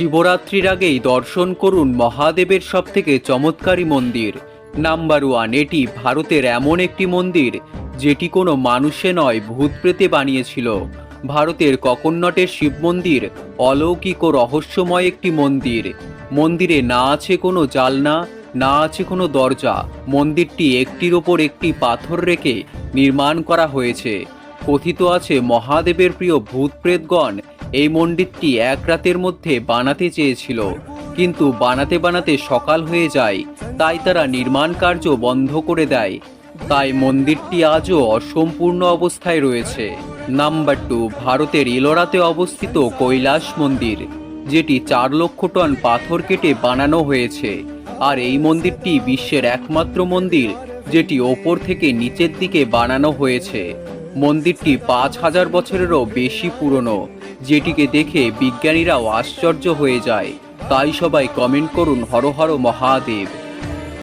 শিবরাত্রির আগেই দর্শন করুন মহাদেবের সবথেকে চমৎকারী মন্দির। নাম্বার 1, এটি ভারতের এমন একটি মন্দির যেটি কোনো মানুষে নয় ভূতপ্রেতে বানিয়েছিল। ভারতের ককোন্নটের শিব মন্দির অলৌকিক ও রহস্যময় একটি মন্দির। মন্দিরে না আছে কোনো জালনা, না আছে কোনো দরজা। মন্দিরটি একটির ওপর একটি পাথর রেখে নির্মাণ করা হয়েছে। কথিত আছে মহাদেবের প্রিয় ভূতপ্রেতগণ এই মন্দিরটি এক রাতের মধ্যে বানাতে চেয়েছিল, কিন্তু বানাতে বানাতে সকাল হয়ে যায়, তাই তারা নির্মাণ কার্য বন্ধ করে দেয়। তাই মন্দিরটি আজও অসম্পূর্ণ অবস্থায় রয়েছে। নাম্বার 2, ভারতের এলোরাতে অবস্থিত কৈলাস মন্দির, যেটি 4 লক্ষ টন পাথর কেটে বানানো হয়েছে। আর এই মন্দিরটি বিশ্বের একমাত্র মন্দির যেটি ওপর থেকে নিচের দিকে বানানো হয়েছে। মন্দিরটি 5000 বছরেরও বেশি পুরনো, যেটিকে দেখে বিজ্ঞানীরাও আশ্চর্য হয়ে যায়। তাই সবাই কমেন্ট করুন হর হর মহাদেব।